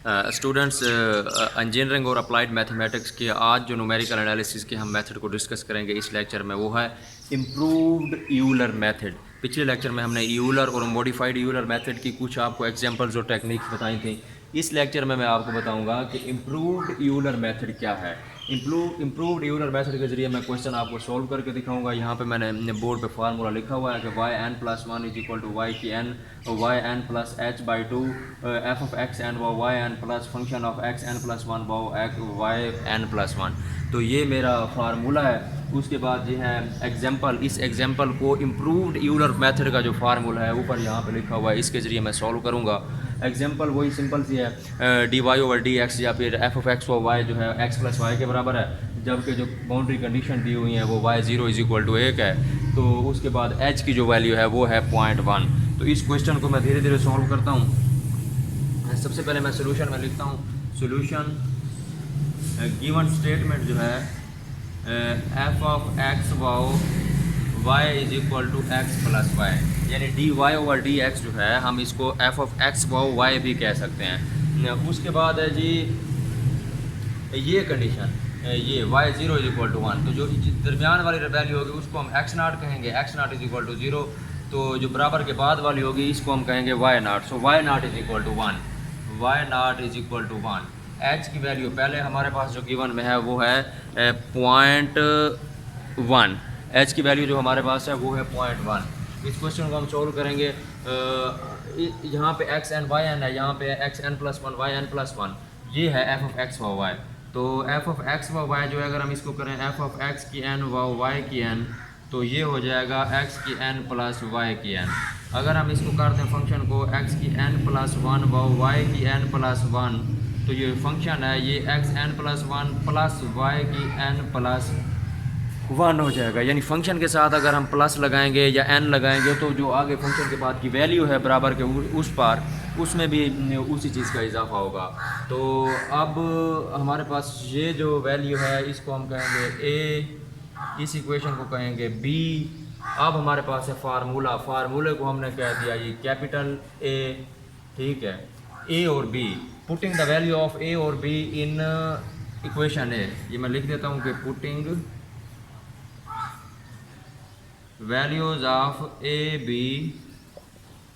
Students, engineering और applied mathematics के आज जो न्यूमेरिकल एनालिसिस के हम मेथड को डिस्कस करेंगे इस लेक्चर में, वो है इम्प्रूव्ड यूलर मेथड। पिछले लेक्चर में हमने यूलर और मॉडिफाइड यूलर मेथड की कुछ आपको एग्जांपल्स और टेक्निक्स बताई थी। इस लेक्चर में मैं आपको बताऊंगा कि इम्प्रूव्ड यूलर मेथड क्या है। इम्प्रूव्ड यूलर मेथड के जरिए मैं क्वेश्चन आपको सॉल्व करके दिखाऊंगा। यहाँ पे मैंने बोर्ड पे फार्मूला लिखा हुआ है कि Y N plus one is equal to Y की N Y N plus H by two F of x N Y N plus function of x N plus one Y N plus one. तो ये मेरा formula है। उसके बाद जो है example, इस एग्जाम्पल को इम्प्रूव्ड यूलर मेथड का जो फार्मूला है ऊपर यहाँ पे लिखा हुआ है, इसके ज़रिए मैं सॉल्व करूँगा। एग्जाम्पल वही सिंपल सी है, d Y over D x या फिर एफ ऑफ एक्स ओ वाई जो है एक्स प्लस वाई के बराबर है, जबकि जो बाउंड्री कंडीशन दी हुई है वो y zero is equal to 1 है। तो उसके बाद एच की जो वैल्यू है वो है 0.1। तो इस क्वेश्चन को मैं धीरे धीरे सॉल्व करता हूँ। सबसे पहले मैं सोल्यूशन में लिखता हूँ। सोल्यूशन गिवन स्टेटमेंट जो है एफ ऑफ एक्स वाओ Y is equal to X plus Y, यानी D Y over D X जो है हम इसको एफ ऑफ एक्स वाओ वाई भी कह सकते हैं। उसके बाद है जी ये कंडीशन, ये y zero is equal to 1, तो जो दरमियान वाली वैल्यू होगी उसको हम एक्स नाट कहेंगे, x naught is equal to 0। तो जो बराबर के बाद वाली होगी इसको हम कहेंगे y naught. So y naught is equal to 1, y naught is equal to 1। H की वैल्यू पहले हमारे पास जो गिवन में है वो है 0.1। एच की वैल्यू जो हमारे पास है वो है 0.1। इस क्वेश्चन को हम सोल्व करेंगे। यहाँ पे एक्स एन वाई एन है, यहाँ पे x N plus one Y N plus one, ये है F of x y y. तो एफ ऑफ एक्स वाई जो है अगर हम इसको करें एफ ऑफ एक्स की एन वाई की एन, तो ये हो जाएगा एक्स की एन प्लस वाई की एन। अगर हम इसको करते हैं फंक्शन को एक्स की एन प्लस वन वाई की एन प्लस वन, तो ये फंक्शन है ये x N plus one plus y की एन प्लस वन हो जाएगा। यानी फंक्शन के साथ अगर हम प्लस लगाएंगे या एन लगाएंगे तो जो आगे फंक्शन के बाद की वैल्यू है बराबर के उस पार, उसमें भी उसी चीज़ का इजाफा होगा। तो अब हमारे पास ये जो वैल्यू है इसको हम कहेंगे ए, इस इक्वेशन को कहेंगे बी। अब हमारे पास है फार्मूला, फार्मूले को हमने कह दिया ये कैपिटल ए, ठीक है, ए और B. Putting the value of A और बी इन इक्वेशन ए, ये मैं लिख देता हूँ कि putting values of A be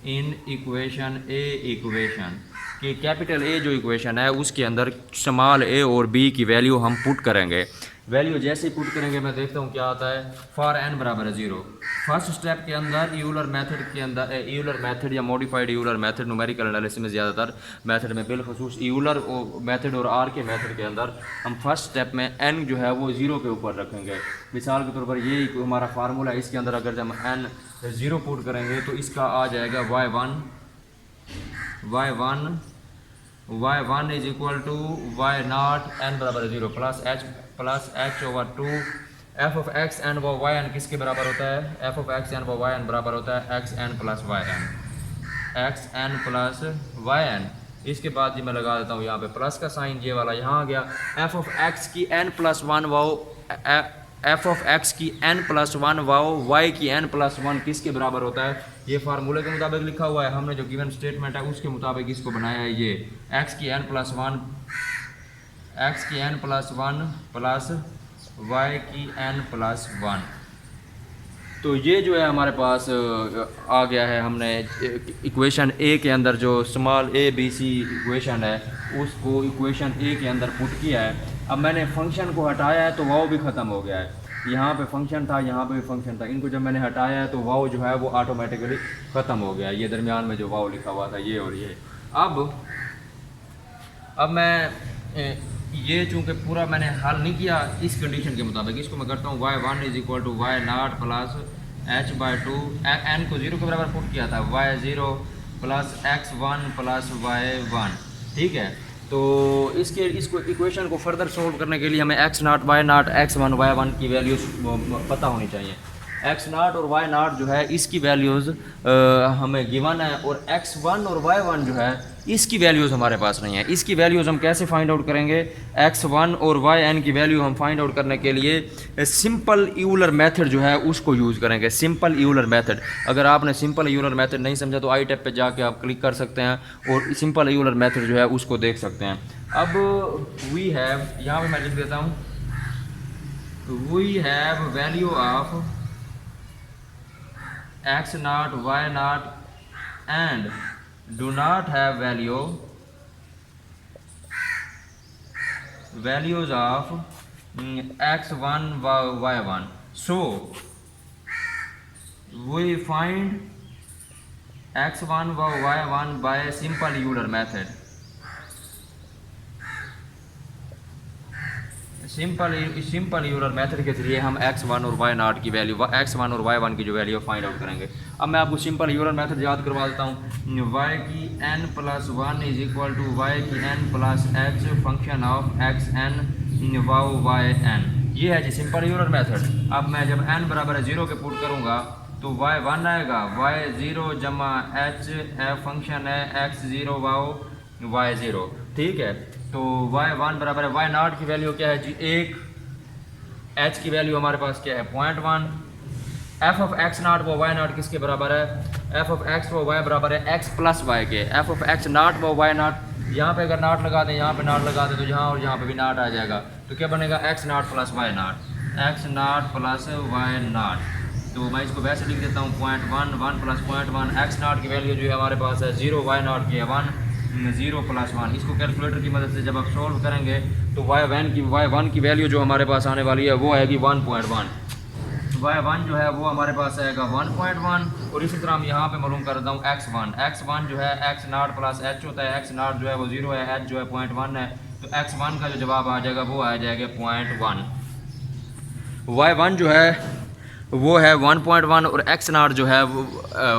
in equation A equation, कि कैपिटल ए जो इक्वेशन है उसके अंदर स्मॉल ए और बी की वैल्यू हम पुट करेंगे। वैल्यू जैसे ही पुट करेंगे मैं देखता हूँ क्या आता है। फॉर एन बराबर है 0। फर्स्ट स्टेप के अंदर यूलर मेथड के अंदर, यूलर मेथड या modified Euler method numerical analysis में ज़्यादातर मेथड में बिलखसूस यूलर मेथड और आर के मेथड के अंदर हम फर्स्ट स्टेप में एन जो है वो 0 के ऊपर रखेंगे। मिसाल के तौर पर ये हमारा फार्मूला है, इसके अंदर अगर जब हम एन 0 पुट करेंगे तो इसका आ जाएगा y1 is equal to y naught n बराबर 0 plus h over 2 f of x n व वाई एन किसके बराबर होता है, एफ ऑफ एक्स एन व वाई एन बराबर होता है x N plus y n, x N plus y n. इसके बाद जी मैं लगा देता हूँ यहाँ पे प्लस का साइन, ये वाला यहाँ आ गया। एफ ऑफ एक्स की एन प्लस वन वाओ, एफ ऑफ एक्स की एन प्लस वन वाओ वाई की एन प्लस वन किसके बराबर होता है, ये फार्मूले के मुताबिक लिखा हुआ है। हमने जो गिवन स्टेटमेंट है उसके मुताबिक इसको बनाया है। ये एक्स की N plus one plus y की एन प्लस वन। तो ये जो है हमारे पास आ गया है। हमने इक्वेशन ए के अंदर जो small a b c equation है उसको इक्वेशन ए के अंदर पुट किया है। अब मैंने फंक्शन को हटाया है तो वाव भी ख़त्म हो गया है। यहाँ पे फंक्शन था, यहाँ पे भी फंक्शन था, इनको जब मैंने हटाया है तो वाव जो है वो ऑटोमेटिकली ख़त्म हो गया। ये दरमियान में जो वाव लिखा हुआ था ये और ये। अब मैं ये चूँकि पूरा मैंने हल नहीं किया इस कंडीशन के मुताबिक, इसको मैं करता हूँ y1 is equal to y naught plus H by two, n को 0 के बराबर पुट किया था, y0 plus x1 plus y1, ठीक है। तो इसको इक्वेशन को फर्दर सोल्व करने के लिए हमें x not y not x1 y1 की वैल्यूज़ पता होनी चाहिए। x नॉट और y नॉट जो है इसकी वैल्यूज़ हमें गिवन है, और x1 और y1 जो है इसकी वैल्यूज़ हमारे पास नहीं है। इसकी वैल्यूज़ हम कैसे फाइंड आउट करेंगे? x1 और yn की वैल्यू हम फाइंड आउट करने के लिए सिंपल यूलर मेथड जो है उसको यूज़ करेंगे। सिंपल यूलर मेथड, अगर आपने सिंपल यूलर मेथड नहीं समझा तो आई टैब पे जाके आप क्लिक कर सकते हैं और सिंपल यूलर मेथड जो है उसको देख सकते हैं। अब वी हैव, यहाँ पे मैं लिख देता हूँ, we have value of x naught y naught and do not have values of x1 y1. So we find x1 y1 by simple Euler method. Simple Euler method के जरिए हम x1 और y0 की वैल्यू, x1 और y1 की जो value find out करेंगे। अब मैं आपको सिंपल यूलर मेथड याद करवा देता हूँ। y की n+1 is equal to y की n+h function of xn yn। ये है जी सिंपल यूलर मेथड। अब मैं जब n बराबर 0 के पुट करूँगा तो y1 आएगा, y0 जमा h फंक्शन है x0 y0, ठीक है। तो y1 बराबर है, y0 की वैल्यू क्या है जी 1, h की वैल्यू हमारे पास क्या है 0.1, f ऑफ x0 व y0 किसके बराबर है? f ऑफ x व y बराबर है x प्लस y के। f ऑफ x0 व y0, यहाँ पे अगर नॉट लगा दें, यहाँ पे नॉट लगा दें तो यहाँ और यहाँ पे भी नॉट आ जाएगा, तो क्या बनेगा x0 plus y0, x0 plus y0। तो मैं इसको वैसे लिख देता हूँ 0.1, 1 प्लस 0.1, x0 की वैल्यू जो है हमारे पास है 0, y0 की है 1, 0 प्लस 1। इसको कैलकुलेटर की मदद से जब आप सॉल्व करेंगे तो y1 की वैल्यू जो हमारे पास आने वाली है वो आएगी 1.1। y1 जो है वो हमारे पास आएगा 1.1। और इसी तरह हम यहाँ पे मालूम कर देता हूँ x1 जो है x0 प्लस h होता है, x0 जो है वो 0 है, h जो है 0.1 है, तो x1 का जो जवाब आ जाएगा वो आ जाएगा 0.1। y1 जो है वो है 1.1 और x0 जो है वो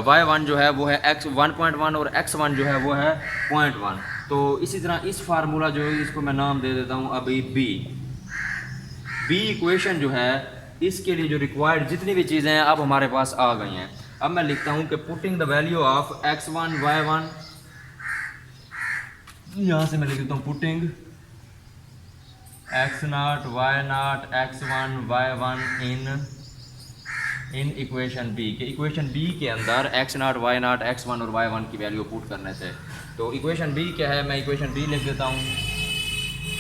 y1 जो है वो है x 1.1 और x1 जो है वो है 0.1। तो इसी तरह इस फार्मूला जो है इसको मैं नाम दे देता हूँ अभी बी इक्वेशन जो है इसके लिए जो रिक्वायर्ड जितनी भी चीज़ें हैं अब हमारे पास आ गई हैं। अब मैं लिखता हूँ कि putting the value of x1 y1, यहाँ से मैं लिख देता हूँ putting x0 y0 x1 y1 in equation b के, इक्वेशन बी के अंदर x0 y0 x1 और y1 की वैल्यू पुट करने से। तो इक्वेशन बी क्या है? मैं इक्वेशन बी लिख देता हूँ।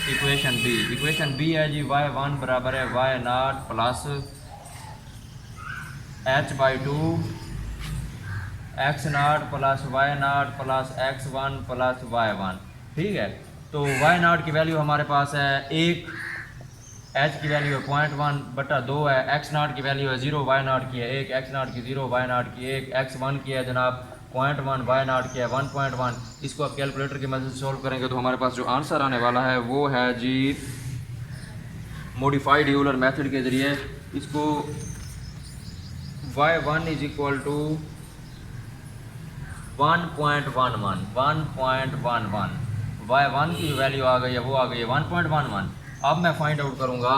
इक्वेशन बी है जी y1 बराबर है y0 plus h/2 x0 plus y0 plus x1 plus y1, ठीक है। तो y0 की वैल्यू हमारे पास है 1, h की वैल्यू है 0.1/2 है, x0 की वैल्यू है 0, y0 की है 1, x0 की 0, y0 की 1, x1 की है जनाब 0.1, y0 की है 1.1। इसको आप कैलकुलेटर की मदद से सॉल्व करेंगे तो हमारे पास जो आंसर आने वाला है वो है जी मॉडिफाइड यूलर मेथड के ज़रिए। इसको y1 is equal to 1.11, y1 की वैल्यू आ गई है वो आ गई है 1.11। अब मैं फाइंड आउट करूंगा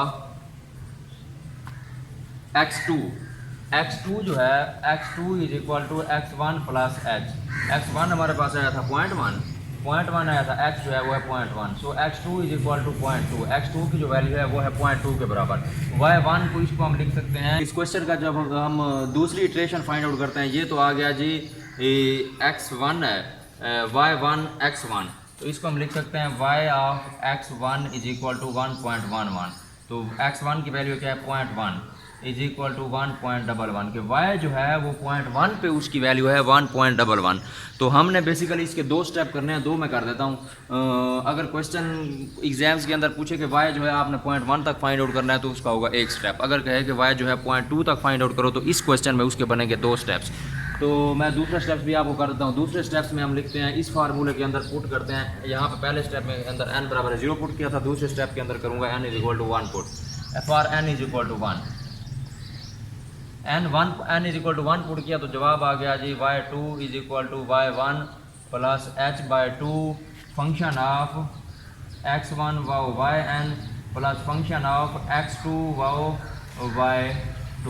x2 जो है x2 is equal to x1 plus h। x1 हमारे पास आया था 0.1 आया था, h जो है वो है 0.1। सो x2 is equal to 0.2, x2 की जो वैल्यू है वो है 0.2 के बराबर। y1 को इसको हम लिख सकते हैं, इस क्वेश्चन का जब हम दूसरी इटरेशन फाइंड आउट करते हैं ये तो आ गया जी x1 है, y1 x1, तो इसको हम लिख सकते हैं y of x1 is equal to 1.11। तो x1 की वैल्यू क्या है 0.1 इज इक्वल टू 1.11 के y जो है वो 0.1 पे उसकी वैल्यू है 1.11। तो हमने बेसिकली इसके दो स्टेप करने हैं, दो मैं कर देता हूँ। अगर क्वेश्चन एग्जाम्स के अंदर पूछे कि y जो है आपने 0.1 तक फाइंड आउट करना है तो उसका होगा एक स्टेप। अगर कहे कि y जो है 0.2 तक फाइंड आउट करो तो इस क्वेश्चन में उसके बनेंगे दो स्टेप्स। तो मैं दूसरा स्टेप्स भी आपको कर देता हूँ। दूसरे स्टेप्स में हम लिखते हैं इस फार्मूले के अंदर पुट करते हैं। यहाँ पे पहले स्टेप में अंदर n बराबर 0 पुट किया था, दूसरे स्टेप के अंदर करूँगा n is equal to 1 put, for n is equal to 1, n is equal to 1 put किया तो जवाब आ गया जी y2 is equal to y1 plus h/2 function of x1 वाओ yn plus function of x2 वाओ y2,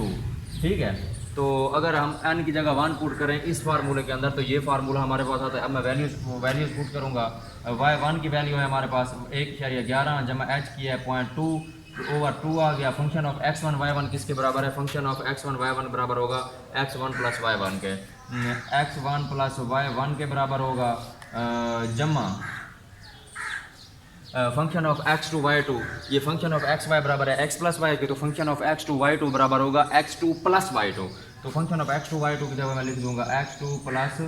ठीक है। तो अगर हम n की जगह 1 पुट करें इस फार्मूले के अंदर तो ये फार्मूला हमारे पास आता है। अब मैं वैल्यूज़ पुट करूँगा। y1 की वैल्यू है हमारे पास 1.11 जमा h की है 0.2/2 आ गया। फंक्शन ऑफ x1 y1 किसके बराबर है? फंक्शन ऑफ x1 y1 बराबर होगा x1 प्लस y1 के। x1 प्लस y1 के बराबर होगा जमा फंक्शन ऑफ x2 y2, ये फंक्शन ऑफ x y बराबर है x प्लस y के, तो फंक्शन ऑफ x2 y2 बराबर होगा x2 प्लस y2। तो फंक्शन ऑफ x2 y2 की जगह मैं लिख दूंगा x2 प्लस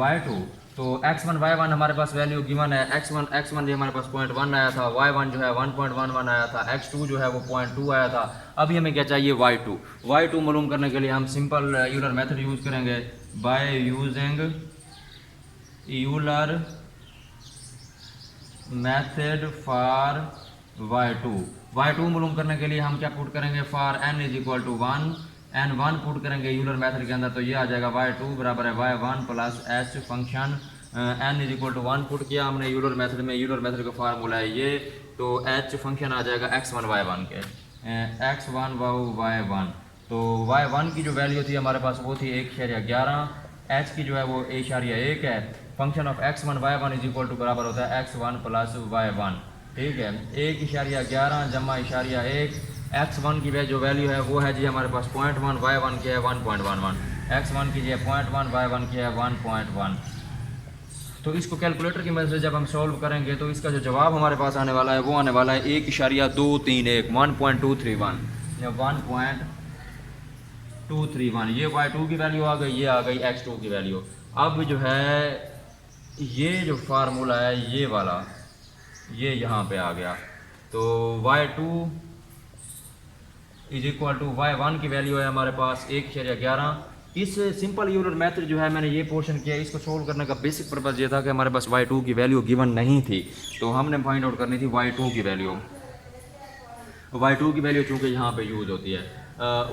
y2। तो x1 y1 हमारे पास वैल्यू गिवन है। x1 जो हमारे पास 0.1 आया था, y1 जो है 1.11 आया था, x2 जो है वो 0.2 आया था। अभी हमें क्या चाहिए? y2 मालूम करने के लिए हम सिंपल यूलर मेथड यूज़ करेंगे। By using Euler method for y2 मालूम करने के लिए हम क्या पुट करेंगे? For n is equal to 1, n1 put करेंगे यूलर मेथड के अंदर, तो ये आ जाएगा y2 बराबर है y1 plus h function n is equal to 1 put किया हमने यूलर मेथड में। यूलर मेथड का फार्मूला है ये, तो h फंक्शन आ जाएगा x1 y1 के, x1 y1। तो y1 की जो वैल्यू थी हमारे पास वो थी 1.11, h की जो है वो 1.1 है। Function of x1 y1 is equal to बराबर होता है x1 प्लस y1। ठीक है, 1.11 जमा 1.1, x1 की जो वैल्यू है वो है जी हमारे पास 0.1, y1 की है 1.11, x1 की है 0.1, y1 की है 1.1। तो इसको कैलकुलेटर की मदद से जब हम सॉल्व करेंगे तो इसका जो जवाब हमारे पास आने वाला है वो आने वाला है 1.231, 1.231, 1.231। ये y2 की वैल्यू आ गई, ये आ गई x2 की वैल्यू। अब जो है ये जो फार्मूला है ये वाला, ये यहाँ पे आ गया। तो y2 is equal to y1 की वैल्यू है हमारे पास 1.11। इस सिंपल यूलर मेथड जो है मैंने ये पोर्शन किया, इसको सोल्व करने का बेसिक पर्पज़ ये था कि हमारे पास y2 की वैल्यू गिवन नहीं थी, तो हमने फाइंड आउट करनी थी y2 की वैल्यू। y2 की वैल्यू चूँकि यहाँ पे यूज़ होती है।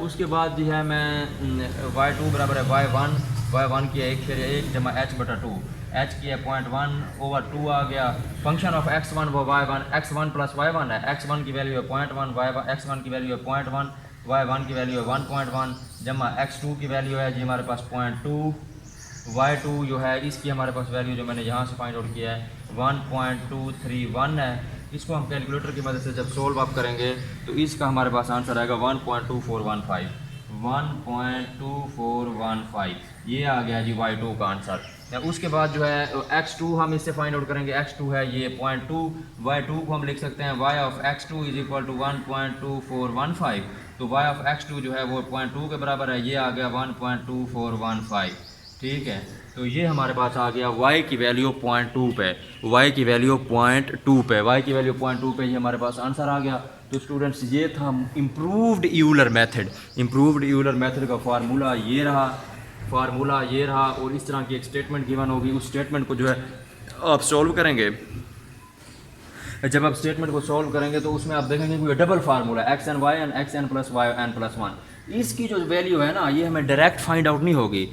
उसके बाद जो है मैं y2 बराबर है y1 की है 1.1 जमा h बटा 2, h की है 0.1/2 आ गया। फंक्शन ऑफ x1 व y1, x1 प्लस y1 है, x1 की वैल्यू है 0.1, x1 की वैल्यू है 0.1, y1 की वैल्यू है 1.1 जमा x2 की वैल्यू है जी हमारे पास 0.2, y2 जो है इसकी हमारे पास वैल्यू जो मैंने यहाँ से फाइंड आउट किया है 1.231 है। इसको हम कैलकुलेटर की मदद से जब सोल्व अप करेंगे तो इसका हमारे पास आंसर आएगा 1.2415, 1.2415। ये आ गया जी y2 का आंसर। उसके बाद जो है x2 हम इससे फाइंड आउट करेंगे, x2 है ये 0.2, y2 को हम लिख सकते हैं y of x2 is equal to 1.2415। तो y ऑफ x2 जो है वो 0.2 के बराबर है, ये आ गया 1.2415। ठीक है, तो ये हमारे पास आ गया y की वैल्यू 0.2 पे, y की वैल्यू 0.2 पे, y की वैल्यू 0.2 पे, ये हमारे पास आंसर आ गया। तो स्टूडेंट्स ये था इम्प्रूव्ड यूलर मेथड का फार्मूला ये रहा, और इस तरह की एक स्टेटमेंट गिवन होगी। उस स्टेटमेंट को जो है आप सॉल्व करेंगे। जब आप स्टेटमेंट को सॉल्व करेंगे तो उसमें आप देखेंगे कि double formula xn yn xn plus y n plus 1, इसकी जो वैल्यू है ना ये हमें डायरेक्ट फाइंड आउट नहीं होगी।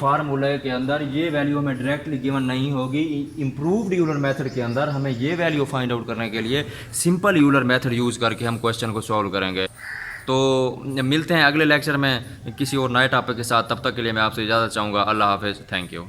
फार्मूले के अंदर ये वैल्यू हमें डायरेक्टली गिवन नहीं होगी। इम्प्रूव्ड यूलर मेथड के अंदर हमें ये वैल्यू फाइंड आउट करने के लिए सिंपल यूलर मेथड यूज़ करके हम क्वेश्चन को सॉल्व करेंगे। तो मिलते हैं अगले लेक्चर में किसी और नए टॉपिक के साथ। तब तक के लिए मैं आपसे इजाज़त चाहूँगा। अल्लाह हाफ़िज़, थैंक यू।